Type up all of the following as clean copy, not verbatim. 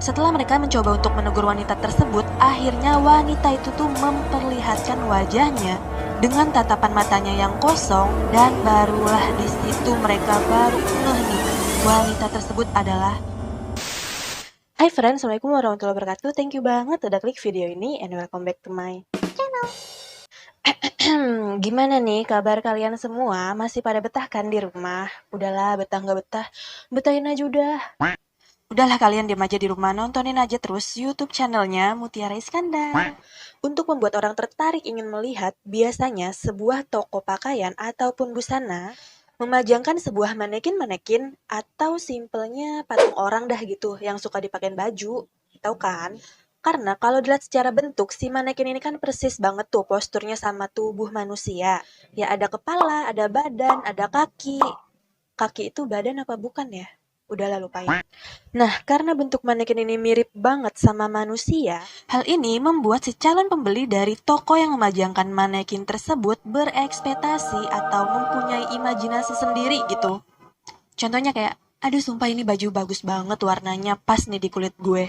Setelah mereka mencoba untuk menegur wanita tersebut, akhirnya wanita itu tuh memperlihatkan wajahnya dengan tatapan matanya yang kosong, dan barulah di situ mereka baru ngeh nih, wanita tersebut adalah. Hai friends, Assalamualaikum warahmatullahi wabarakatuh. Thank you banget udah klik video ini and welcome back to my channel. Gimana nih kabar kalian semua? Masih pada betah kan di rumah? Udahlah, betah nggak betah, betahin aja udah. Udahlah kalian diam aja di rumah, nontonin aja terus YouTube channelnya Mutiara Iskandar. Untuk membuat orang tertarik ingin melihat, biasanya sebuah toko pakaian ataupun busana memajangkan sebuah manekin-manekin atau simpelnya patung orang dah gitu yang suka dipakein baju. Tahu kan? Karena kalau dilihat secara bentuk, si manekin ini kan persis banget tuh posturnya sama tubuh manusia. Ya ada kepala, ada badan, ada kaki. Kaki itu badan apa bukan ya? Udahlah lupain. Nah, karena bentuk manekin ini mirip banget sama manusia, hal ini membuat si calon pembeli dari toko yang memajangkan manekin tersebut berekspektasi atau mempunyai imajinasi sendiri gitu. Contohnya kayak, aduh sumpah ini baju bagus banget warnanya pas nih di kulit gue.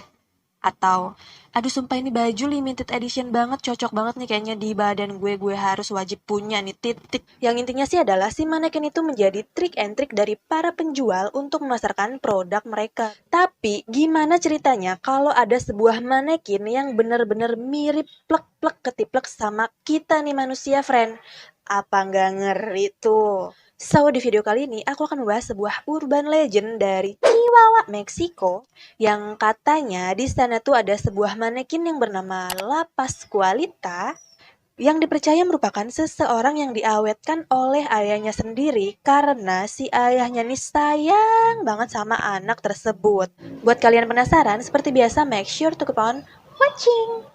Atau, aduh sumpah ini baju limited edition banget, cocok banget nih kayaknya di badan gue harus wajib punya nih, titik. Yang intinya sih adalah si manekin itu menjadi trik and trik dari para penjual untuk memasarkan produk mereka. Tapi gimana ceritanya kalau ada sebuah manekin yang bener-bener mirip plek-plek ketiplek sama kita nih manusia, friend? Apa nggak ngeri tuh? So, di video kali ini aku akan membahas sebuah urban legend dari Chihuahua, Meksiko, yang katanya di sana tuh ada sebuah manekin yang bernama La Pascualita yang dipercaya merupakan seseorang yang diawetkan oleh ayahnya sendiri karena si ayahnya nih sayang banget sama anak tersebut. Buat kalian penasaran, seperti biasa make sure to keep on watching.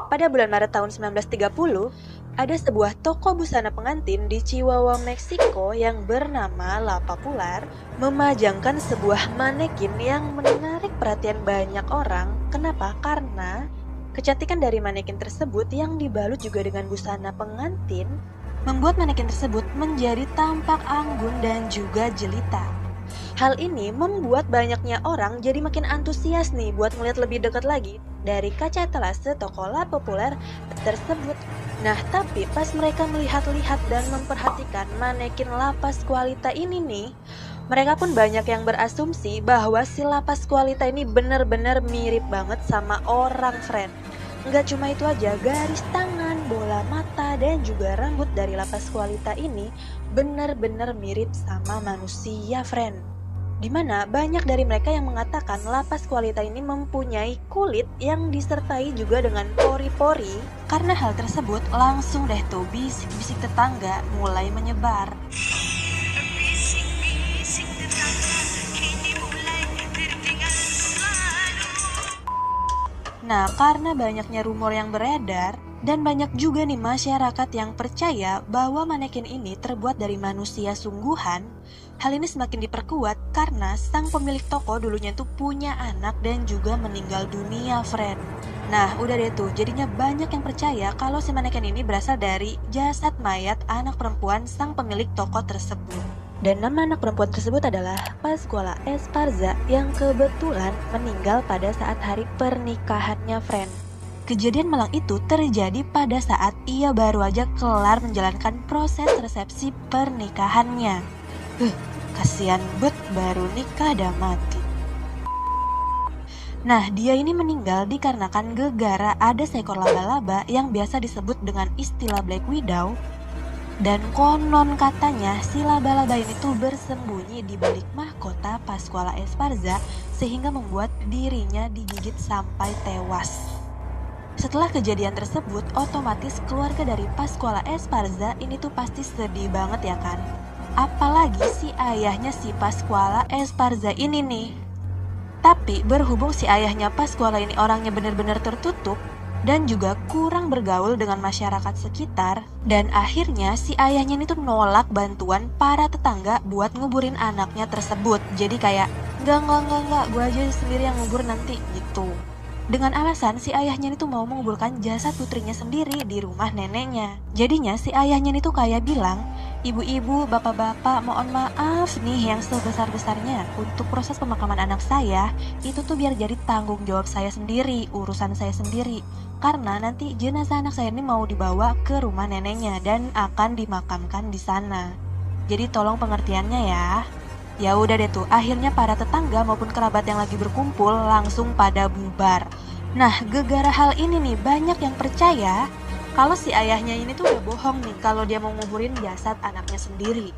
Pada bulan Maret tahun 1930, ada sebuah toko busana pengantin di Chihuahua, Meksiko yang bernama La Popular memajangkan sebuah manekin yang menarik perhatian banyak orang. Kenapa? Karena kecantikan dari manekin tersebut yang dibalut juga dengan busana pengantin membuat manekin tersebut menjadi tampak anggun dan juga jelita. Hal ini membuat banyaknya orang jadi makin antusias nih buat melihat lebih dekat lagi dari kaca etalase toko La Popular tersebut. Nah, tapi pas mereka melihat-lihat dan memperhatikan manekin La Pascualita ini nih, mereka pun banyak yang berasumsi bahwa si La Pascualita ini benar-benar mirip banget sama orang, friend. Nggak cuma itu aja, garis tangan, bola mata, dan juga rambut dari La Pascualita ini benar-benar mirip sama manusia, friend. Dimana banyak dari mereka yang mengatakan La Pascualita ini mempunyai kulit yang disertai juga dengan pori-pori. Karena hal tersebut langsung deh tuh bisik-bisik tetangga mulai menyebar. Nah, karena banyaknya rumor yang beredar dan banyak juga nih masyarakat yang percaya bahwa manekin ini terbuat dari manusia sungguhan, hal ini semakin diperkuat karena sang pemilik toko dulunya tuh punya anak dan juga meninggal dunia, friend. Nah, udah deh tuh, jadinya banyak yang percaya kalau si manekin ini berasal dari jasad mayat anak perempuan sang pemilik toko tersebut. Dan nama anak perempuan tersebut adalah Pascuala Esparza yang kebetulan meninggal pada saat hari pernikahannya, friend. Kejadian malang itu terjadi pada saat ia baru aja kelar menjalankan proses resepsi pernikahannya. Kasihan bet, baru nikah dah mati. Nah, dia ini meninggal dikarenakan gegara ada seekor laba-laba yang biasa disebut dengan istilah Black Widow. Dan konon katanya si laba-laba ini tuh bersembunyi di balik mahkota Pascuala Esparza sehingga membuat dirinya digigit sampai tewas. Setelah kejadian tersebut, otomatis keluarga dari Pascuala Esparza ini tuh pasti sedih banget ya kan? Apalagi si ayahnya si Pascuala Esparza ini nih. Tapi berhubung si ayahnya Pascuala ini orangnya benar-benar tertutup dan juga kurang bergaul dengan masyarakat sekitar, dan akhirnya si ayahnya ini tuh nolak bantuan para tetangga buat nguburin anaknya tersebut. Jadi kayak enggak, gue aja sendiri yang ngubur nanti gitu. Dengan alasan si ayahnya itu mau menguburkan jasad putrinya sendiri di rumah neneknya. Jadinya si ayahnya itu kayak bilang, Ibu-ibu, bapak-bapak, mohon maaf nih yang sebesar-besarnya. Untuk proses pemakaman anak saya, itu tuh biar jadi tanggung jawab saya sendiri, urusan saya sendiri. Karena nanti jenazah anak saya ini mau dibawa ke rumah neneknya dan akan dimakamkan di sana. Jadi tolong pengertiannya ya. Ya udah deh tuh, akhirnya para tetangga maupun kerabat yang lagi berkumpul langsung pada bubar. Nah, gegara hal ini nih banyak yang percaya kalau si ayahnya ini tuh udah bohong nih kalau dia mau nguburin jasad anaknya sendiri.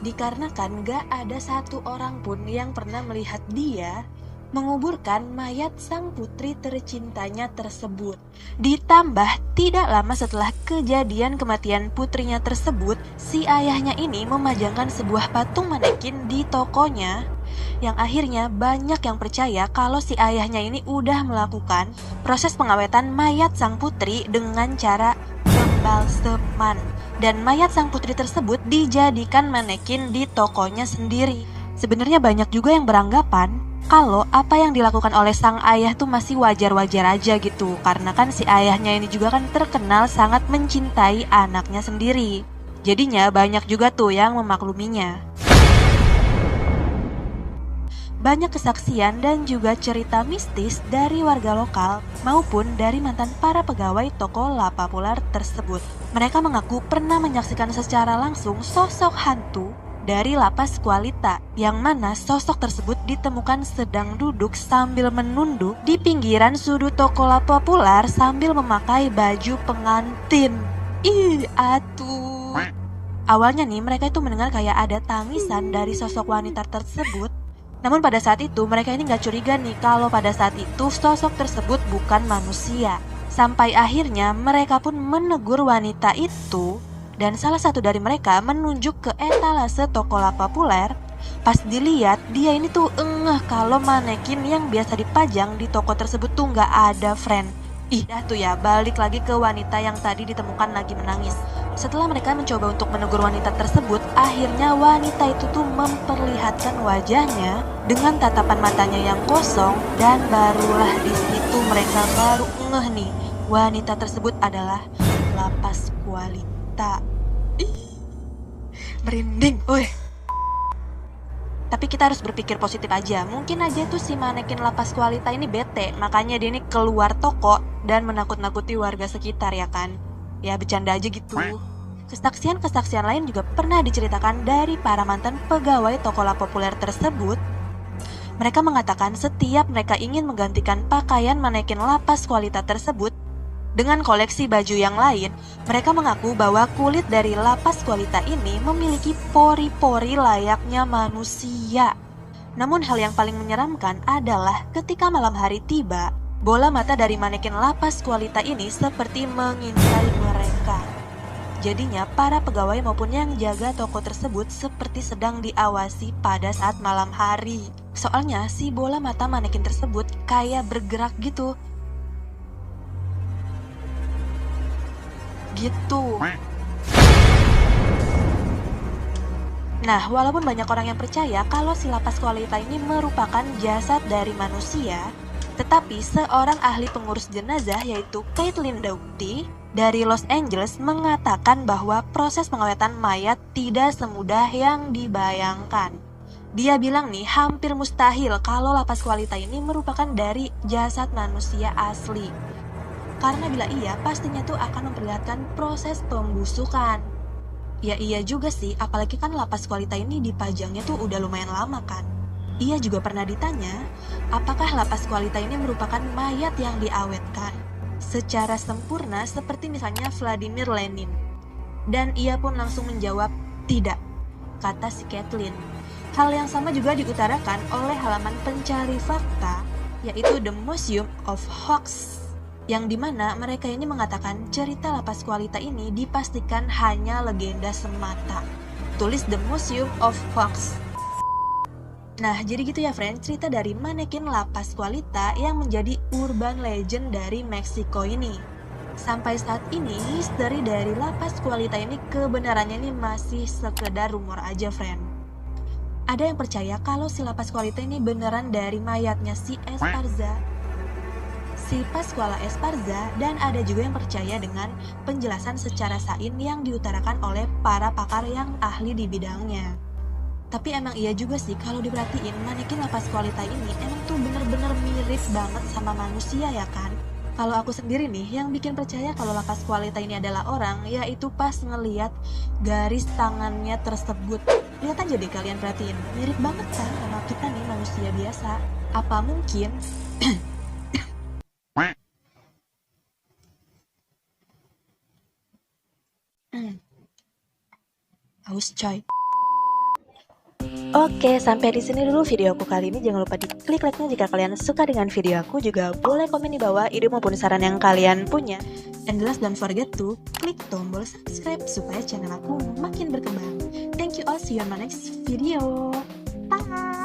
Dikarenakan gak ada satu orang pun yang pernah melihat dia menguburkan mayat sang putri tercintanya tersebut. Ditambah tidak lama setelah kejadian kematian putrinya tersebut, si ayahnya ini memajangkan sebuah patung manekin di tokonya, yang akhirnya banyak yang percaya kalau si ayahnya ini udah melakukan proses pengawetan mayat sang putri dengan cara pembalseman, dan mayat sang putri tersebut dijadikan manekin di tokonya sendiri. Sebenarnya banyak juga yang beranggapan kalau apa yang dilakukan oleh sang ayah tuh masih wajar-wajar aja gitu, karena kan si ayahnya ini juga kan terkenal sangat mencintai anaknya sendiri. Jadinya banyak juga tuh yang memakluminya. Banyak kesaksian dan juga cerita mistis dari warga lokal maupun dari mantan para pegawai toko La Popular tersebut. Mereka mengaku pernah menyaksikan secara langsung sosok hantu dari lapas Kualita, yang mana sosok tersebut ditemukan sedang duduk sambil menunduk di pinggiran sudut toko La Popular sambil memakai baju pengantin. Ih, atuh. Awalnya nih mereka itu mendengar kayak ada tangisan dari sosok wanita tersebut. Namun pada saat itu mereka ini gak curiga nih kalau pada saat itu sosok tersebut bukan manusia. Sampai akhirnya mereka pun menegur wanita itu, dan salah satu dari mereka menunjuk ke etalase toko La Popular. Pas dilihat, dia ini tuh engeh kalau manekin yang biasa dipajang di toko tersebut tuh gak ada, friend. Ih, dah tuh ya, balik lagi ke wanita yang tadi ditemukan lagi menangis. Setelah mereka mencoba untuk menegur wanita tersebut, akhirnya wanita itu tuh memperlihatkan wajahnya dengan tatapan matanya yang kosong, dan barulah di situ mereka baru ngeh nih, wanita tersebut adalah Lapas Kualita. Ih, merinding, weh. Tapi kita harus berpikir positif aja. Mungkin aja tuh si manekin Lapas Kualita ini bete, makanya dia ini keluar toko dan menakut-nakuti warga sekitar, ya kan? Ya bercanda aja gitu. Kesaksian-kesaksian lain juga pernah diceritakan dari para mantan pegawai toko La Popular tersebut. Mereka mengatakan setiap mereka ingin menggantikan pakaian manekin Lapas Kualita tersebut dengan koleksi baju yang lain, mereka mengaku bahwa kulit dari Lapas Kualita ini memiliki pori-pori layaknya manusia. Namun hal yang paling menyeramkan adalah ketika malam hari tiba, bola mata dari manekin Lapas Kualita ini seperti mengintai mereka. Jadinya para pegawai maupun yang jaga toko tersebut seperti sedang diawasi pada saat malam hari. Soalnya si bola mata manekin tersebut kayak bergerak gitu. Nah, walaupun banyak orang yang percaya kalau si Lapas Kualita ini merupakan jasad dari manusia, tetapi seorang ahli pengurus jenazah yaitu Caitlin Doughty dari Los Angeles mengatakan bahwa proses pengawetan mayat tidak semudah yang dibayangkan. Dia bilang nih, hampir mustahil kalau Lapas Kualita ini merupakan dari jasad manusia asli. Karena bila iya, pastinya tuh akan memperlihatkan proses pembusukan. Ya iya juga sih, apalagi kan Lapas Kualita ini dipajangnya tuh udah lumayan lama kan. Ia juga pernah ditanya, apakah Lapas Kualita ini merupakan mayat yang diawetkan secara sempurna seperti misalnya Vladimir Lenin. Dan ia pun langsung menjawab, tidak, kata si Caitlin. Hal yang sama juga diutarakan oleh halaman pencari fakta, yaitu The Museum of Hoax, yang dimana mereka ini mengatakan cerita Lapas Kualita ini dipastikan hanya legenda semata. Tulis The Museum of Hoax. Nah, jadi gitu ya friend, cerita dari manekin Lapas Kualita yang menjadi urban legend dari Meksiko ini. Sampai saat ini, misteri dari Lapas Kualita ini kebenarannya ini masih sekedar rumor aja friend. Ada yang percaya kalau si Lapas Kualita ini beneran dari mayatnya si Esparza. Si versi Pasquala Esparza, dan ada juga yang percaya dengan penjelasan secara sains yang diutarakan oleh para pakar yang ahli di bidangnya. Tapi emang iya juga sih, kalau diperhatiin manekin La Pasqualita ini emang tuh bener-bener mirip banget sama manusia ya kan. Kalau aku sendiri nih, yang bikin percaya kalau La Pasqualita ini adalah orang, yaitu pas ngeliat garis tangannya tersebut. Lihat aja deh kalian perhatiin, mirip banget kan sama kita nih manusia biasa. Apa mungkin haus coy. Oke, sampai di sini dulu video aku kali ini. Jangan lupa diklik like-nya jika kalian suka dengan video aku. Juga boleh komen di bawah ide maupun saran yang kalian punya. And last, don't forget to klik tombol subscribe supaya channel aku makin berkembang. Thank you all, see you on my next video. Bye!